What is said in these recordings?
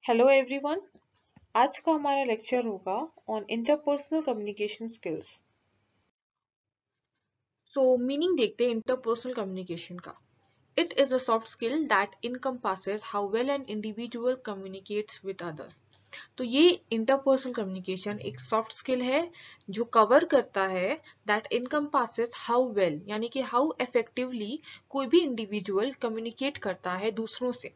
Hello everyone. आज का हमारा लेक्चर होगा on interpersonal communication skills. So meaning देखते हैं इंटरपर्सनल कम्युनिकेशन का। It is a soft skill that encompasses how well an individual communicates with others. तो ये इंटरपर्सनल कम्युनिकेशन एक सॉफ्ट स्किल है जो कवर करता है दैट इनकम्पासेस हाउ वेल, यानी कि हाउ इफेक्टिवली कोई भी इंडिविजुअल कम्युनिकेट करता है दूसरों से।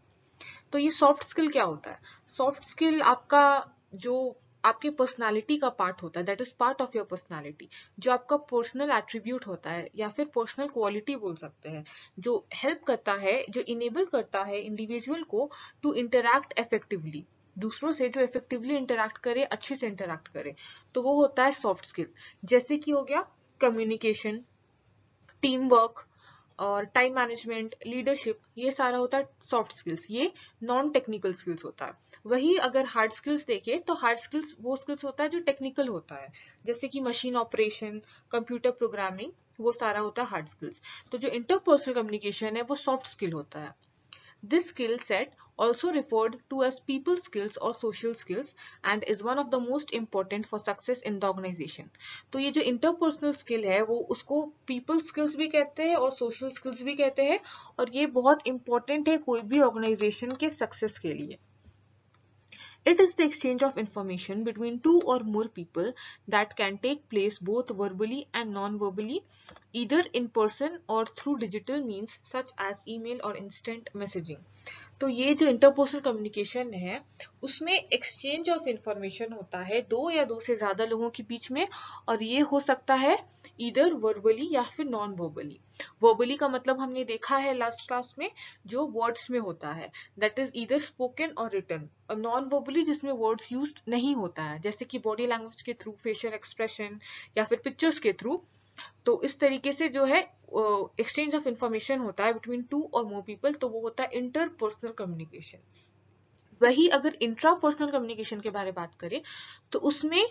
तो ये सॉफ्ट स्किल क्या होता है? सॉफ्ट स्किल आपका जो आपकी पर्सनालिटी का पार्ट होता है, that is part of your personality. जो आपका पर्सनल एट्रीब्यूट होता है या फिर पर्सनल क्वालिटी बोल सकते हैं, जो हेल्प करता है, जो इनेबल करता है इंडिविजुअल को टू इंटरैक्ट इफेक्टिवली, दूसरों से जो इफेक्टिवली इंटरैक्ट करे, अच्छे से इंटरैक्ट करे, तो वो होता है सॉफ्ट स्किल। जैसे कि हो गया कम्युनिकेशन, टीम वर्क और टाइम मैनेजमेंट, लीडरशिप, ये सारा होता है सॉफ्ट स्किल्स। ये नॉन टेक्निकल स्किल्स होता है। वही अगर हार्ड स्किल्स देखें तो हार्ड स्किल्स वो स्किल्स होता है जो टेक्निकल होता है, जैसे कि मशीन ऑपरेशन, कंप्यूटर प्रोग्रामिंग, वो सारा होता है हार्ड स्किल्स। तो जो इंटरपर्सनल कम्युनिकेशन है वो सॉफ्ट स्किल होता है। This skill set, also referred to as people skills or social skills, and is one of the most important for success in the organization. तो ये जो interpersonal skill है वो उसको people skills भी कहते हैं और social skills भी कहते हैं, और ये बहुत important है कोई भी organization के success के लिए। It is the exchange of information between two or more people that can take place both verbally and non-verbally, either in person or through digital means such as email or instant messaging. तो ये जो interpersonal communication है उसमें exchange of information होता है दो या दो से ज्यादा लोगों के बीच में, और ये हो सकता है इधर वर्बली या फिर नॉन वर्बली। वर्बली का मतलब हमने देखा है लास्ट क्लास में, जो वर्ड्स में होता है, दैट इज इधर स्पोकन और रिटन। और नॉन वर्बली जिसमें वर्ड्स यूज नहीं होता है, जैसे कि बॉडी लैंग्वेज के थ्रू, फेशियल एक्सप्रेशन या फिर पिक्चर्स के थ्रू। तो इस तरीके से जो है एक्सचेंज ऑफ इंफॉर्मेशन होता है बिटवीन टू और मोर पीपल, तो वो होता है इंटरपर्सनल कम्युनिकेशन। वही अगर इंट्रापर्सनल कम्युनिकेशन के बारे में बात करें तो उसमें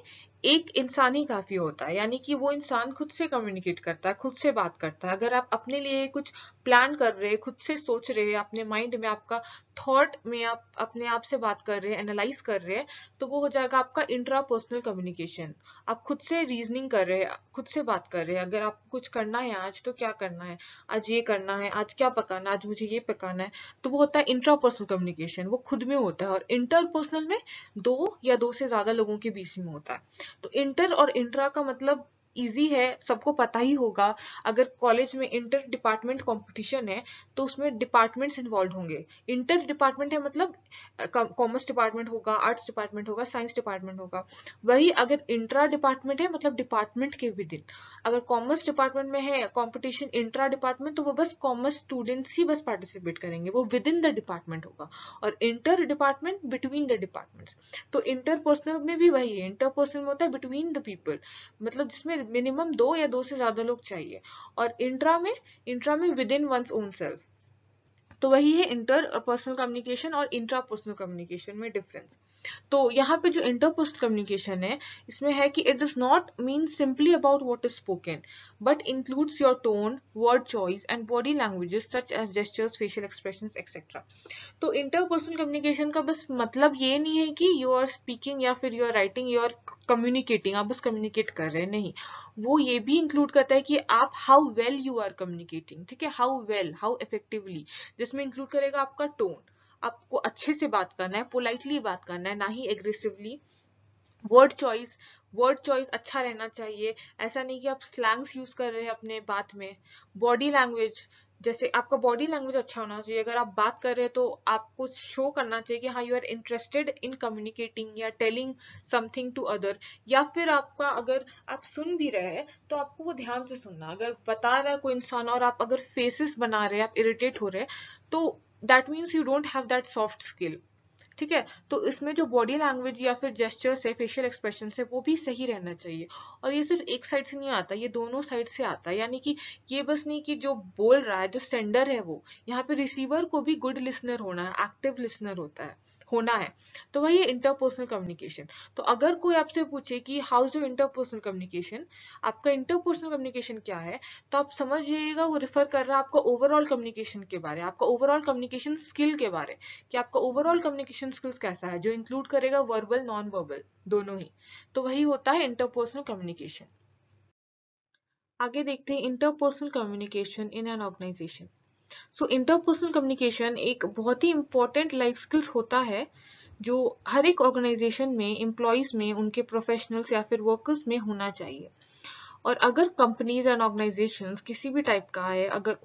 एक इंसान ही काफी होता है, यानी कि वो इंसान खुद से कम्युनिकेट करता है, खुद से बात करता है। अगर आप अपने लिए कुछ प्लान कर रहे हैं, खुद से सोच रहे हैं, अपने माइंड में आपका थॉट में आप अपने आप से बात कर रहे हैं, एनालाइज कर रहे हैं, तो वो हो जाएगा आपका इंट्रापर्सनल कम्युनिकेशन। आप खुद से रीजनिंग कर रहे हैं, खुद से बात कर रहे हैं। अगर आपको कुछ करना है आज तो क्या करना है, आज ये करना है, आज क्या पकाना है, आज मुझे ये पकाना है, तो वो होता है इंट्रापर्सनल कम्युनिकेशन, वो खुद में होता है। और इंटरपर्सनल में दो या दो से ज्यादा लोगों के बीच में होता है। तो इंटर और इंट्रा का मतलब इजी है, सबको पता ही होगा। अगर कॉलेज में इंटर डिपार्टमेंट कंपटीशन है तो उसमें डिपार्टमेंट्स इन्वॉल्व होंगे। इंटर डिपार्टमेंट है मतलब कॉमर्स डिपार्टमेंट होगा, आर्ट्स डिपार्टमेंट होगा, साइंस डिपार्टमेंट होगा। वही अगर इंट्रा डिपार्टमेंट है मतलब डिपार्टमेंट के विद इन। अगर कॉमर्स डिपार्टमेंट में है कंपटीशन इंट्रा डिपार्टमेंट, तो वो बस कॉमर्स स्टूडेंट्स ही बस पार्टिसिपेट करेंगे, वो विद इन द डिपार्टमेंट होगा। और inter department between the departments. तो इंटरपर्सनल में भी वही है, इंटरपर्सनल में होता है बिटवीन द पीपल, मतलब जिसमें मिनिमम दो या दो से ज्यादा लोग चाहिए। और इंट्रा में with in one's own self. तो वही है इंटर पर्सनल कम्युनिकेशन और इंट्रा पर्सनल कम्युनिकेशन में डिफरेंस। तो यहाँ पे जो इंटरपर्सनल कम्युनिकेशन है इसमें है कि it does not mean simply about what is spoken, but includes your tone, word choice and body languages such as gestures, facial expressions etcetera. तो इंटरपर्सनल कम्युनिकेशन का बस मतलब ये नहीं है कि यू आर स्पीकिंग या फिर you are writing, you are communicating, आप बस कम्युनिकेट कर रहे हैं, नहीं। वो ये भी इंक्लूड करता है कि आप how well you are communicating, ठीक है, हाउ वेल, हाउ इफेक्टिवली, जिसमें इंक्लूड करेगा आपका टोन, आपको अच्छे से बात करना है, पोलाइटली बात करना है, ना ही एग्रेसिवली। वर्ड चॉइस अच्छा रहना चाहिए, ऐसा नहीं कि आप स्लैंग्स यूज कर रहे हैं अपने बात में। बॉडी लैंग्वेज, जैसे आपका बॉडी लैंग्वेज अच्छा होना चाहिए। अगर आप बात कर रहे हैं तो आपको शो करना चाहिए कि हाँ you are interested in communicating या टेलिंग समथिंग टू अदर। या फिर आपका अगर आप सुन भी रहे हैं तो आपको वो ध्यान से सुनना। अगर बता रहा है कोई इंसान और आप अगर फेसेस बना रहे हैं, आप इरिटेट हो रहे हैं, तो that means you don't have that soft skill, ठीक है। तो इसमें जो बॉडी लैंग्वेज या फिर जेस्चर्स है, फेशियल एक्सप्रेशन है, वो भी सही रहना चाहिए। और ये सिर्फ एक साइड से नहीं आता, ये दोनों साइड से आता है। यानी कि ये बस नहीं कि जो बोल रहा है, जो सेंडर है, वो यहाँ पे रिसीवर को भी गुड लिसनर होना है, एक्टिव लिसनर होता है, होना है, तो वही है इंटरपर्सनल कम्युनिकेशन। तो अगर कोई आपसे पूछे कि how is your interpersonal communication, आपका इंटरपर्सनल कम्युनिकेशन क्या है, तो आप समझ जाइएगा वो रिफर कर रहा है आपका ओवरऑल कम्युनिकेशन के बारे, आपका ओवरऑल कम्युनिकेशन स्किल के बारे, कि आपका ओवरऑल कम्युनिकेशन स्किल्स कैसा है, जो इंक्लूड करेगा वर्बल नॉन वर्बल दोनों ही। तो वही होता है इंटरपर्सनल कम्युनिकेशन। आगे देखते हैं interpersonal communication in an organisation. So interpersonal communication एक बहुत ही इंपॉर्टेंट लाइफ स्किल्स होता है जो हर एक ऑर्गेनाइजेशन में एम्प्लॉयज में, उनके प्रोफेशनल्स या फिर वर्कर्स में होना चाहिए। और अगर कंपनीज एंड ऑर्गेनाइजेशंस किसी भी टाइप का है, अगर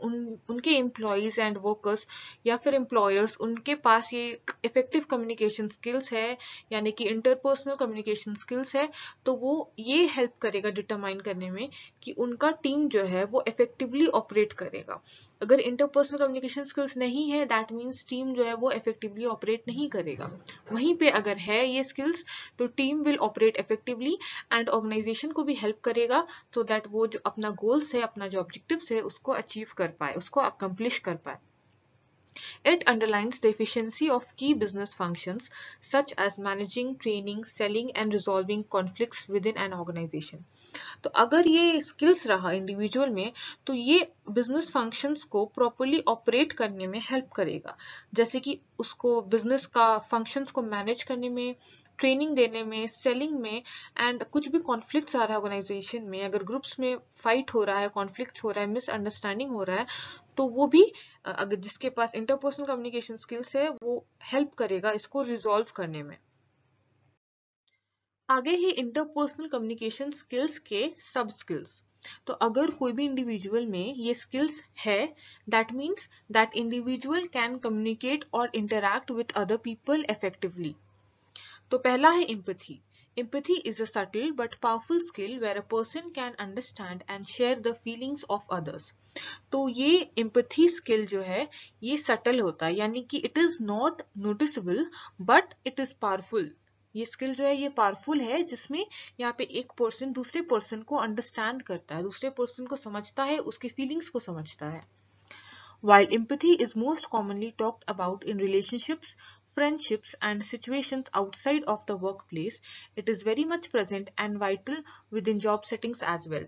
उनके एम्प्लॉयज एंड वर्कर्स या फिर एम्प्लॉयर्स उनके पास ये इफेक्टिव कम्युनिकेशन स्किल्स है, यानी कि इंटरपर्सनल कम्युनिकेशन स्किल्स है, तो वो ये हेल्प करेगा डिटरमाइन करने में कि उनका टीम जो है वो इफेक्टिवली ऑपरेट करेगा। अगर इंटरपर्सनल कम्युनिकेशन स्किल्स नहीं है, दैट मीन्स टीम जो है वो इफेक्टिवली ऑपरेट नहीं करेगा। वहीं पे अगर है ये स्किल्स, तो team will operate effectively and organisation को भी हेल्प करेगा, सो दैट वो जो अपना गोल्स है, अपना जो ऑब्जेक्टिव्स है, उसको अचीव कर पाए, उसको अकम्प्लिश कर पाए। It underlines the efficiency of key business functions such as managing, training, selling and resolving conflicts within an organization. तो अगर ये स्किल्स रहा इंडिविजुअल में, तो ये बिजनेस फंक्शंस को प्रॉपरली ऑपरेट करने में हेल्प करेगा, जैसे कि उसको बिजनेस का फंक्शंस को मैनेज करने में, ट्रेनिंग देने में, सेलिंग में, एंड कुछ भी कॉन्फ्लिक्ट्स आ रहा है ऑर्गेनाइजेशन में, अगर ग्रुप्स में फाइट हो रहा है, कॉन्फ्लिक्ट्स हो रहा है, मिसअंडरस्टैंडिंग हो रहा है, तो वो भी अगर जिसके पास इंटरपर्सनल कम्युनिकेशन स्किल्स है वो हेल्प करेगा इसको रिजॉल्व करने में। आगे ही इंटरपर्सनल कम्युनिकेशन स्किल्स के सब स्किल्स। तो अगर कोई भी इंडिविजुअल में ये स्किल्स है, that means that individual can communicate और interact with other people effectively. तो पहला है empathy. Empathy is a subtle but powerful skill where a person can understand and share the feelings of others. तो ये empathy skill जो है ये subtle होता है, यानी कि it is not noticeable but it is powerful. ये स्किल जो है ये पावरफुल है, जिसमें यहाँ पे एक पर्सन दूसरे पर्सन को अंडरस्टैंड करता है, दूसरे पर्सन को समझता है, उसके फीलिंग्स को समझता है। While empathy is most commonly talked about in relationships, friendships, and situations outside of the workplace, it is very much present and vital within job settings as well.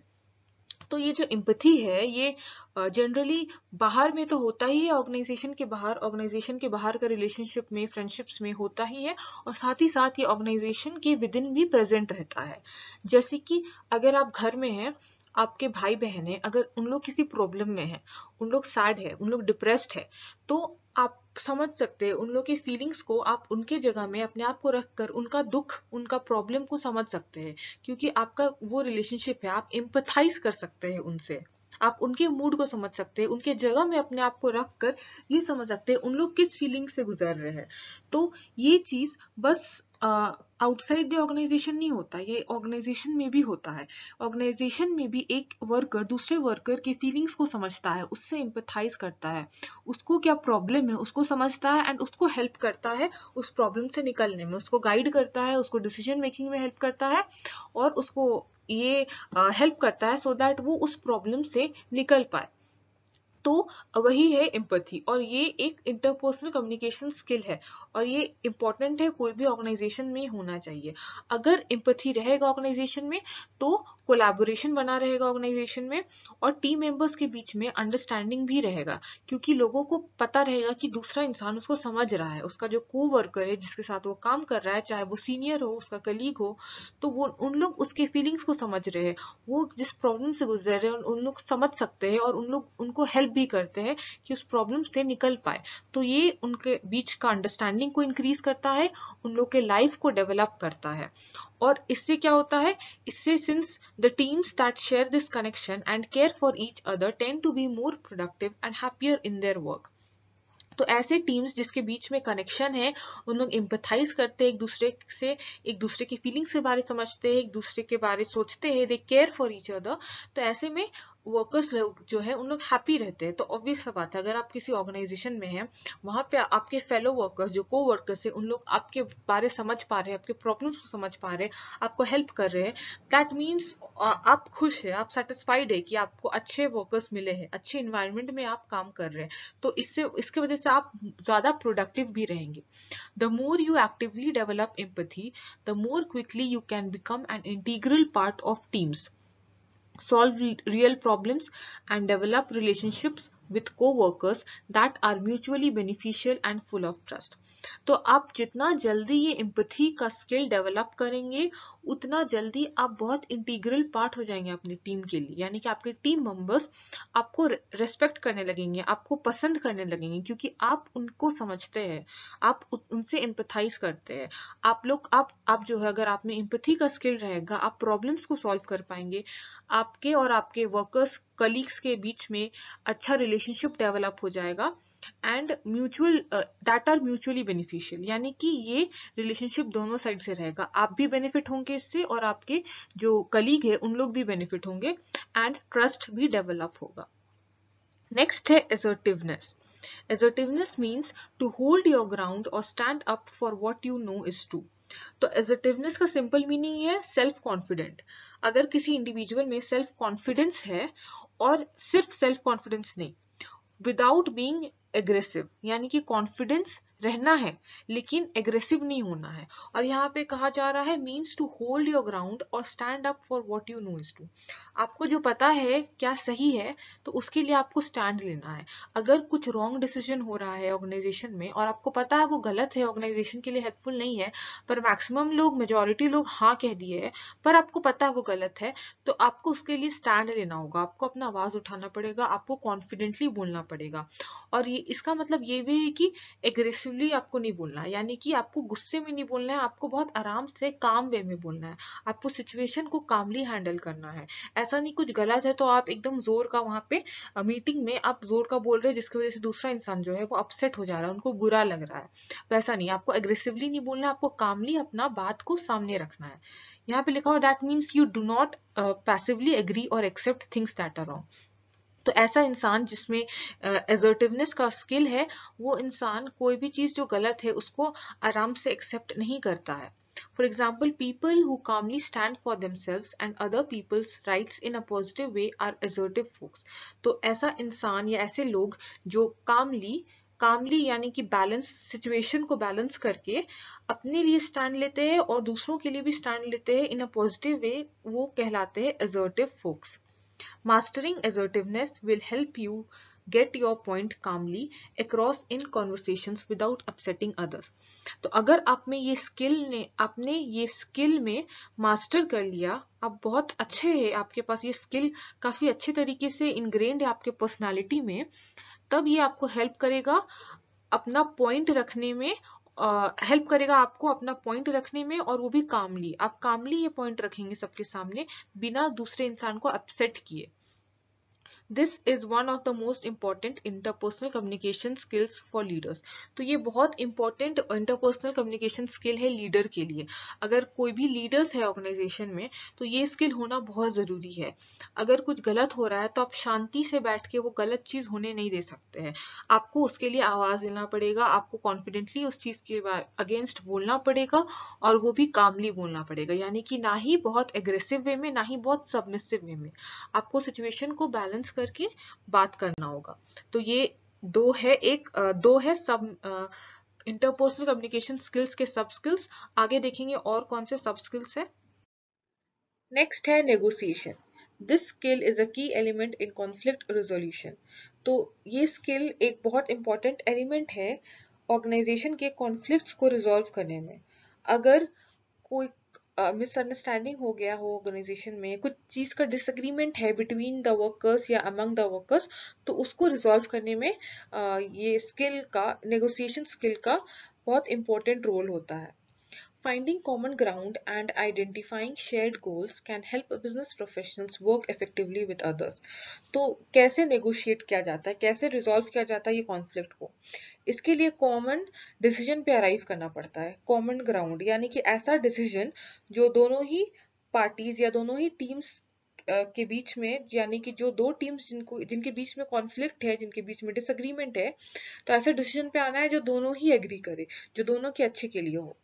तो ये जो एम्पैथी है ये जनरली बाहर में तो होता ही है, ऑर्गेनाइजेशन के बाहर का रिलेशनशिप में, फ्रेंडशिप्स में होता ही है, और साथ ही साथ ये ऑर्गेनाइजेशन के विद इन भी प्रेजेंट रहता है। जैसे कि अगर आप घर में हैं, आपके भाई बहन है, अगर उन लोग किसी प्रॉब्लम में है, उन लोग सैड है, उन लोग डिप्रेस्ड है, तो आप समझ सकते हैं उन लोग की फीलिंग्स को, आप उनके जगह में अपने आप को रखकर उनका दुख, उनका प्रॉब्लम को समझ सकते हैं, क्योंकि आपका वो रिलेशनशिप है, आप एम्पैथाइज कर सकते हैं उनसे, आप उनके मूड को समझ सकते हैं, उनके जगह में अपने आप को रखकर ये समझ सकते हैं उन लोग किस फीलिंग से गुजर रहे हैं। तो ये चीज बस आउटसाइड द ऑर्गेनाइजेशन नहीं होता, ये ऑर्गेनाइजेशन में भी होता है। ऑर्गेनाइजेशन में भी एक वर्कर दूसरे वर्कर की फीलिंग्स को समझता है, उससे एम्पैथाइज करता है, उसको क्या प्रॉब्लम है उसको समझता है एंड उसको हेल्प करता है उस प्रॉब्लम से निकलने में, उसको गाइड करता है, उसको डिसीजन मेकिंग में हेल्प करता है, और उसको ये हेल्प करता है सो दैट वो उस प्रॉब्लम से निकल पाए। तो वही है एम्पैथी, और ये एक इंटरपर्सनल कम्युनिकेशन स्किल है, और ये इंपॉर्टेंट है, कोई भी ऑर्गेनाइजेशन में होना चाहिए। अगर एम्पैथी रहेगा ऑर्गेनाइजेशन में, तो कोलैबोरेशन बना रहेगा ऑर्गेनाइजेशन में, और टीम मेंबर्स के बीच में अंडरस्टैंडिंग भी रहेगा, क्योंकि लोगों को पता रहेगा कि दूसरा इंसान उसको समझ रहा है, उसका जो को वर्कर है जिसके साथ वो काम कर रहा है, चाहे वो सीनियर हो, उसका कलीग हो, तो वो उन लोग उसके फीलिंग्स को समझ रहे हैं, वो जिस प्रॉब्लम से गुजर रहे हैं उन लोग समझ सकते हैं, और उन लोग उनको हेल्प भी करते हैं कि उस प्रॉब्लम से निकल पाए। तो ये उनके बीच का अंडरस्टैंडिंग को इंक्रीज करता है, उन लोग के लाइफ को डेवलप करता है। और इससे क्या होता है, इससे since the teams that share this connection and care for each other tend to be more productive and happier in their work. तो ऐसे टीम्स जिसके बीच में कनेक्शन है, उन लोग एम्पैथाइज करते हैं एक दूसरे से, एक दूसरे की फीलिंग्स के बारे समझते हैं, एक दूसरे के बारे सोचते हैं, they care for each other, तो ऐसे में वर्कर्स लोग जो है उन लोग हैप्पी रहते हैं, तो ऑब्वियस सा बात है अगर आप किसी ऑर्गेनाइजेशन में हैं, वहां पे आपके फेलो वर्कर्स जो को वर्कर्स है उन लोग आपके बारे समझ पा रहे हैं, आपके प्रॉब्लम्स को समझ पा रहे हैं, आपको हेल्प कर रहे हैं, दैट मीन्स आप खुश है, आप सेटिस्फाइड है कि आपको अच्छे वर्कर्स मिले हैं, अच्छे इन्वायरमेंट में आप काम कर रहे हैं, तो इसके वजह से आप ज्यादा प्रोडक्टिव भी रहेंगे. The more you actively develop empathy, the more quickly you can become an integral part of teams, solve real problems, and develop relationships with co-workers that are mutually beneficial and full of trust. तो आप जितना जल्दी ये empathy का skill develop करेंगे, उतना जल्दी आप बहुत इंटीग्रल पार्ट हो जाएंगे अपनी टीम के लिए, यानी कि आपके टीम मेंबर्स आपको रेस्पेक्ट करने लगेंगे, आपको पसंद करने लगेंगे, क्योंकि आप उनको समझते हैं, आप उनसे एम्पैथाइज करते हैं. आप जो है, अगर आप में एम्पैथी का स्किल रहेगा, आप प्रॉब्लम्स को सॉल्व कर पाएंगे, आपके और आपके वर्कर्स कलीग्स के बीच में अच्छा रिलेशनशिप डेवलप हो जाएगा, and mutual that are mutually beneficial, यानी कि ये रिलेशनशिप दोनों साइड से रहेगा, आप भी बेनिफिट होंगे इससे और आपके जो कलीग है उन लोग भी बेनिफिट होंगे, एंड ट्रस्ट भी डेवलप होगा. नेक्स्ट है assertiveness. Assertiveness means to hold your ground or stand up for what you know is true. तो assertiveness का सिंपल मीनिंग है सेल्फ कॉन्फिडेंट. अगर किसी इंडिविजुअल में सेल्फ कॉन्फिडेंस है, और सिर्फ सेल्फ कॉन्फिडेंस नहीं, विदाउट बीइंग एग्रेसिव, यानी कि कॉन्फिडेंस रहना है लेकिन एग्रेसिव नहीं होना है. और यहाँ पे कहा जा रहा है means to hold your ground और stand up for what you know is true. आपको जो पता है क्या सही है, तो उसके लिए आपको स्टैंड लेना है. अगर कुछ रॉन्ग डिसीजन हो रहा है ऑर्गेनाइजेशन में और आपको पता है वो गलत है, ऑर्गेनाइजेशन के लिए हेल्पफुल नहीं है, पर मैक्सिमम लोग, मेजोरिटी लोग हाँ कह दिए है, पर आपको पता है वो गलत है, तो आपको उसके लिए स्टैंड लेना होगा, आपको अपना आवाज उठाना पड़ेगा, आपको कॉन्फिडेंटली बोलना पड़ेगा. और ये इसका मतलब ये भी है कि एग्रेसिवली आपको नहीं बोलना है, यानी कि आपको गुस्से में नहीं बोलना है, आपको बहुत आराम से काम वे में बोलना है, आपको सिचुएशन को कामली हैंडल करना है. ऐसा नहीं कुछ गलत है तो आप एकदम जोर का वहां पे मीटिंग में आप जोर का बोल रहे हैं जिसकी वजह से दूसरा इंसान जो है वो अपसेट हो जा रहा है, उनको बुरा लग रहा है. वैसा नहीं, आपको एग्रेसिवली नहीं बोलना है, आपको कामली अपना बात को सामने रखना है. यहाँ पे लिखा हुआ that means you do not passively agree और accept things that are wrong. तो ऐसा इंसान जिसमें एजर्टिवनेस का स्किल है, वो इंसान कोई भी चीज जो गलत है उसको आराम से एक्सेप्ट नहीं करता है. For example, people who calmly stand for themselves and other people's rights in a positive way are assertive folks. तो ऐसा इंसान या ऐसे लोग जो कामली यानी कि बैलेंस, सिचुएशन को बैलेंस करके अपने लिए स्टैंड लेते हैं और दूसरों के लिए भी स्टैंड लेते हैं इन अ पॉजिटिव वे, वो कहलाते हैं assertive folks. Mastering assertiveness will help you get your point calmly across in conversations without upsetting others. तो अगर आपने ये स्किल में मास्टर कर लिया, आप बहुत अच्छे हैं, आपके पास ये स्किल काफी अच्छे तरीके से इनग्रेन्ड है आपके पर्सनालिटी में, तब ये आपको हेल्प करेगा अपना पॉइंट रखने में, हेल्प करेगा आपको अपना पॉइंट रखने में, और वो भी कामली. आप कामली ये पॉइंट रखेंगे सबके सामने बिना दूसरे इंसान को अपसेट किए. This is one of the most important interpersonal communication skills for leaders. तो ये बहुत इंपॉर्टेंट इंटरपर्सनल कम्युनिकेशन स्किल है लीडर के लिए. अगर कोई भी लीडर्स है ऑर्गेनाइजेशन में, तो ये स्किल होना बहुत जरूरी है. अगर कुछ गलत हो रहा है तो आप शांति से बैठ के वो गलत चीज होने नहीं दे सकते हैं, आपको उसके लिए आवाज देना पड़ेगा, आपको कॉन्फिडेंटली उस चीज के अगेंस्ट बोलना पड़ेगा, और वो भी कामली बोलना पड़ेगा, यानी कि ना ही बहुत एग्रेसिव वे में, ना ही बहुत सबमिसिव वे में. आपको सिचुएशन को बैलेंस करके बात करना होगा. तो ये दो है सब इंटरपर्सनल कम्युनिकेशन स्किल्स के सब स्किल्स. आगे देखेंगे और कौन से सब स्किल्स है. नेक्स्ट है negotiation. This skill is a की एलिमेंट इन कॉन्फ्लिक्ट रेजोल्यूशन. तो ये स्किल एक बहुत इंपॉर्टेंट एलिमेंट है ऑर्गेनाइजेशन के कॉन्फ्लिक्ट्स को रिजॉल्व करने में. अगर कोई मिसअंडरस्टैंडिंग हो गया हो ऑर्गेनाइजेशन में, कुछ चीज का डिसएग्रीमेंट है बिटवीन द वर्कर्स या अमंग द वर्कर्स, तो उसको रिजॉल्व करने में ये स्किल का, नेगोशिएशन स्किल का बहुत इंपॉर्टेंट रोल होता है. Finding common ground and identifying shared goals can help business professionals work effectively with others. तो कैसे नेगोशिएट किया जाता है, कैसे रिजॉल्व किया जाता है ये कॉन्फ्लिक्ट को, इसके लिए कॉमन डिसीजन पे अराइव करना पड़ता है. कॉमन ग्राउंड यानी कि ऐसा डिसीजन जो दोनों ही पार्टीज या दोनों ही टीम्स के बीच में, यानी कि जो दो टीम्स जिनके बीच में कॉन्फ्लिक्ट है, जिनके बीच में डिसएग्रीमेंट है, तो ऐसे डिसीजन पे आना है जो दोनों ही एग्री करे, जो दोनों के अच्छे के लिए हो।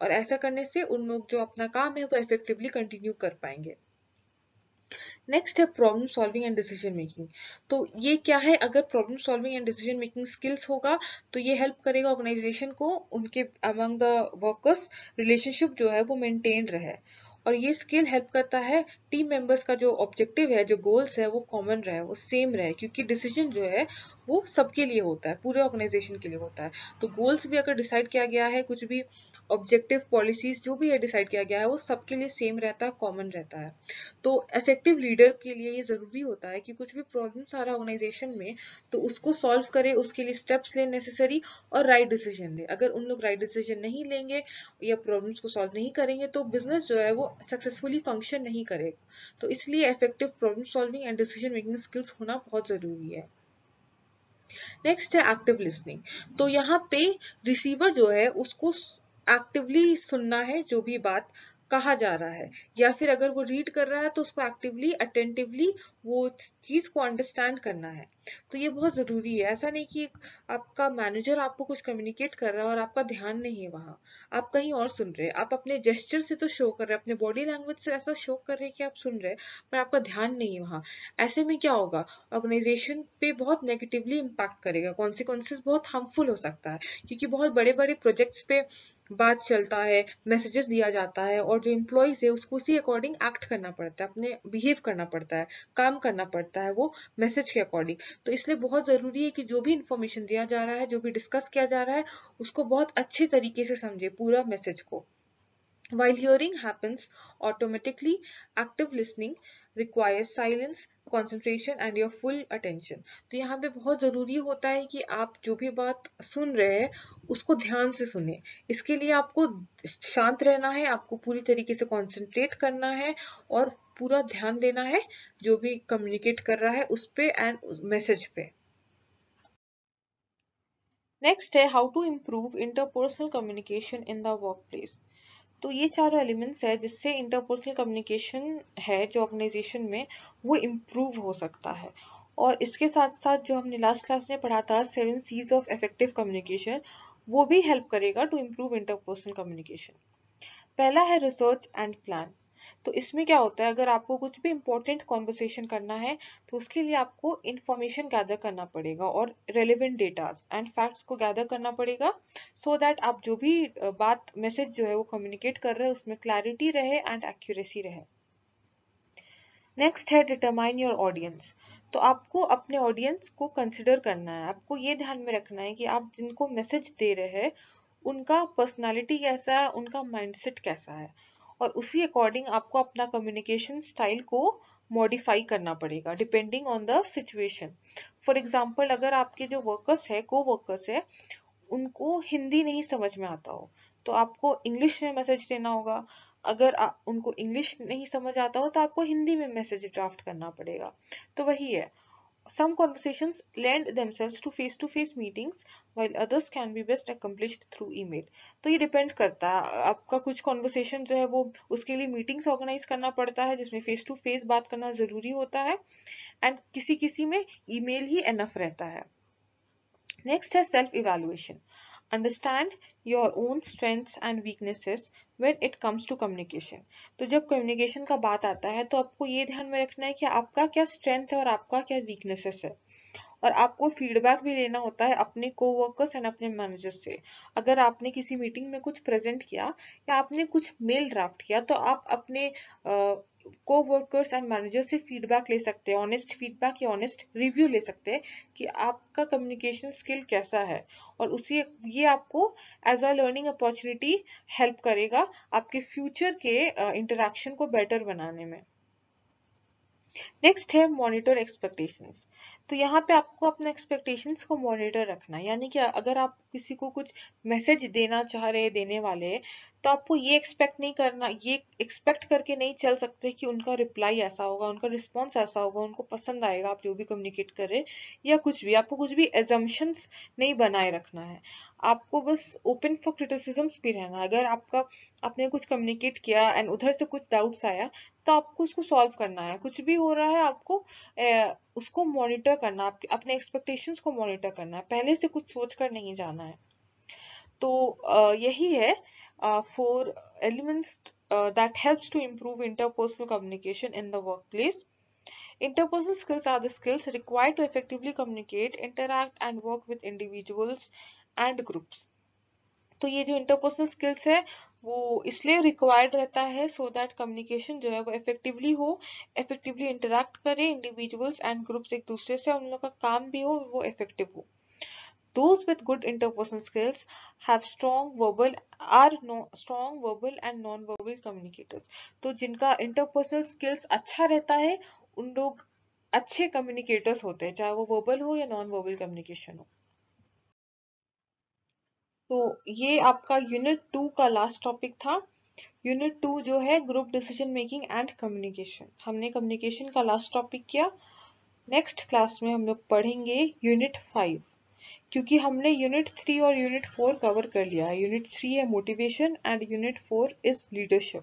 और ऐसा करने से उन लोग जो अपना काम है वो इफेक्टिवली कंटिन्यू कर पाएंगे। नेक्स्ट है problem solving and decision making. तो ये क्या है, अगर problem solving and decision making skills होगा तो ये हेल्प करेगा ऑर्गेनाइजेशन को उनके अमंग द वर्कर्स रिलेशनशिप जो है वो मेंटेन रहे। और ये स्किल हेल्प करता है टीम मेंबर्स का जो ऑब्जेक्टिव है, जो गोल्स है, वो कॉमन रहे, वो सेम रहे, क्योंकि डिसीजन जो है वो सबके लिए होता है, पूरे ऑर्गेनाइजेशन के लिए होता है। तो गोल्स भी अगर डिसाइड किया गया है, कुछ भी ऑब्जेक्टिव पॉलिसीज जो भी डिसाइड किया गया है, वो सबके लिए सेम रहता है, कॉमन रहता है। तो इफेक्टिव लीडर के लिए ये जरूरी होता है कि कुछ भी प्रॉब्लम्स आ रहा है ऑर्गेनाइजेशन में तो उसको सॉल्व करे, उसके लिए स्टेप्स ले नेसेसरी, और राइट डिसीजन ले। अगर उन लोग राइट डिसीजन नहीं लेंगे या प्रॉब्लम्स को सॉल्व नहीं करेंगे तो बिजनेस जो है वो सक्सेसफुली फंक्शन नहीं करेगा। तो इसलिए effective problem solving and decision making skills होना बहुत जरूरी है। नेक्स्ट है एक्टिव लिसनिंग। तो यहाँ पे रिसीवर जो है उसको एक्टिवली सुनना है जो भी बात कहा जा रहा है, या फिर अगर वो रीड कर रहा है तो उसको एक्टिवली अटेंटिवली वो चीज को अंडरस्टैंड करना है। तो ये बहुत जरूरी है। ऐसा नहीं कि आपका मैनेजर आपको कुछ कम्युनिकेट कर रहा है और आपका ध्यान नहीं है वहां, आप कहीं और सुन रहे हैं। आप अपने जेस्चर से तो शो कर रहे हैं, अपने बॉडी लैंग्वेज से ऐसा शो कर रहे हैं कि आप सुन रहे हैं, पर आपका ध्यान नहीं है वहां। ऐसे में क्या होगा, ऑर्गेनाइजेशन पे बहुत नेगेटिवली इम्पैक्ट करेगा, कॉन्सिक्वेंसेस बहुत हार्मफुल हो सकता है, क्योंकि बहुत बड़े बड़े प्रोजेक्ट्स पे बात चलता है, मैसेजेस दिया जाता है, और जो एम्प्लॉइज है उसको उसी अकॉर्डिंग एक्ट करना पड़ता है, अपने बिहेव करना पड़ता है, काम करना पड़ता है वो मैसेज के अकॉर्डिंग। तो इसलिए बहुत जरूरी है कि जो भी इंफॉर्मेशन दिया जा रहा है, जो भी डिस्कस किया जा रहा है, उसको बहुत अच्छे तरीके से समझे पूरा मैसेज को। While hearing happens automatically, active listening requires silence, concentration and your full attention. तो यहाँ पे बहुत जरूरी होता है कि आप जो भी बात सुन रहे हैं उसको ध्यान से सुने। इसके लिए आपको शांत रहना है, आपको पूरी तरीके से कंसंट्रेट करना है और पूरा ध्यान देना है जो भी कम्युनिकेट कर रहा है उस पे एंड मैसेज पे। नेक्स्ट है how to improve interpersonal communication in the work place. तो ये चारों एलिमेंट्स है जिससे इंटरपर्सनल कम्युनिकेशन है जो ऑर्गेनाइजेशन में वो इम्प्रूव हो सकता है। और इसके साथ साथ जो हमने लास्ट क्लास में पढ़ा था 7 C's ऑफ इफेक्टिव कम्युनिकेशन, वो भी हेल्प करेगा टू इम्प्रूव इंटरपर्सनल कम्युनिकेशन। पहला है रिसर्च एंड प्लान। तो इसमें क्या होता है, अगर आपको कुछ भी इंपॉर्टेंट कॉन्वर्सेशन करना है तो उसके लिए आपको इंफॉर्मेशन गैदर करना पड़ेगा और रेलिवेंट डेटा एंड फैक्ट्स को गैदर करना पड़ेगा, सो दैट आप जो भी बात मैसेज जो है वो कम्युनिकेट कर रहे हैं उसमें क्लैरिटी रहे एंड एक्यूरेसी रहे। नेक्स्ट है डिटरमाइन योर ऑडियंस। तो आपको अपने ऑडियंस को कंसिडर करना है, आपको ये ध्यान में रखना है कि आप जिनको मैसेज दे रहे हैं उनका पर्सनालिटी कैसा है, उनका माइंडसेट कैसा है, और उसी अकॉर्डिंग आपको अपना कम्युनिकेशन स्टाइल को मॉडिफाई करना पड़ेगा depending on the situation. For example, अगर आपके जो वर्कर्स है, को वर्कर्स है, उनको हिंदी नहीं समझ में आता हो तो आपको इंग्लिश में मैसेज देना होगा। अगर उनको इंग्लिश नहीं समझ आता हो तो आपको हिंदी में मैसेज ड्राफ्ट करना पड़ेगा। तो वही है, some conversations lend themselves to face meetings while others can be best accomplished through email। तो ये डिपेंड करता है, आपका कुछ कॉन्वर्सेशन जो है वो उसके लिए मीटिंग्स ऑर्गेनाइज करना पड़ता है जिसमें फेस टू फेस बात करना जरूरी होता है, एंड किसी किसी में ईमेल ही एनफ रहता है। नेक्स्ट है self evaluation. Understand your own strengths and weaknesses when it comes to communication. तो जब कम्युनिकेशन का बात आता है तो आपको ये ध्यान में रखना है कि आपका क्या स्ट्रेंथ है और आपका क्या वीकनेसेस है, और आपको फीडबैक भी लेना होता है अपने कोवर्कर्स एंड अपने मैनेजर से। अगर आपने किसी मीटिंग में कुछ प्रेजेंट किया या आपने कुछ मेल ड्राफ्ट किया तो आप अपने कोवर्कर्स एंड मैनेजर से फीडबैक ले सकते हैं, ऑनेस्ट फीडबैक या ऑनेस्ट रिव्यू ले सकते हैं कि आपका कम्युनिकेशन स्किल कैसा है, और उसी ये आपको as a learning opportunity help करेगा आपके फ्यूचर के इंटरेक्शन को बेटर बनाने में। नेक्स्ट है मॉनिटर एक्सपेक्टेशंस। तो यहाँ पे आपको अपने एक्सपेक्टेशंस को मॉनिटर रखना है, यानी कि अगर आप किसी को कुछ मैसेज देना चाह रहे, देने वाले, तो आपको ये एक्सपेक्ट नहीं करना, ये एक्सपेक्ट करके नहीं चल सकते कि उनका रिप्लाई ऐसा होगा, उनका रिस्पॉन्स ऐसा होगा, उनको पसंद आएगा आप जो भी कम्युनिकेट कर रहे या कुछ भी। आपको कुछ भी एजम्पशंस नहीं बनाए रखना है, आपको बस ओपन फॉर क्रिटिसिज्म्स भी रहना है। अगर आपने कुछ कम्युनिकेट किया एंड उधर से कुछ डाउट्स आया तो आपको उसको सॉल्व करना है। कुछ भी हो रहा है आपको उसको मॉनिटर करना, अपने एक्सपेक्टेशंस को मॉनिटर करना है, पहले से कुछ सोच कर नहीं जाना है। तो यही है 4 elements that helps to improve interpersonal communication in the workplace. Interpersonal skills are the skills required to effectively communicate, interact and work with individuals and groups. तो ये जो इंटरपर्सनल स्किल्स है वो इसलिए रिक्वायर्ड रहता है सो दैट कम्युनिकेशन जो है वो इफेक्टिवली हो, इफेक्टिवली इंटरेक्ट करे इंडिविजुअल्स एंड ग्रुप्स एक दूसरे से, उन लोग का काम भी हो वो इफेक्टिव हो। Those with good interpersonal skills have strong verbal and non-verbal communicators. तो जिनका interpersonal skills अच्छा रहता है उन लोग अच्छे communicators होते हैं, चाहे वो verbal हो या non-verbal communication हो। तो ये आपका यूनिट 2 का लास्ट टॉपिक था। यूनिट 2 जो है group decision making and communication, हमने कम्युनिकेशन का लास्ट टॉपिक किया। नेक्स्ट क्लास में हम लोग पढ़ेंगे यूनिट 5, क्योंकि हमने यूनिट 3 और यूनिट 4 कवर कर लिया है। यूनिट 3 है motivation and unit 4 is leadership.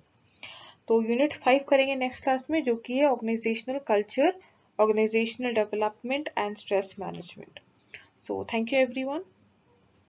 तो यूनिट 5 करेंगे नेक्स्ट क्लास में, जो कि है organisational culture, organisational development and stress management. So thank you everyone.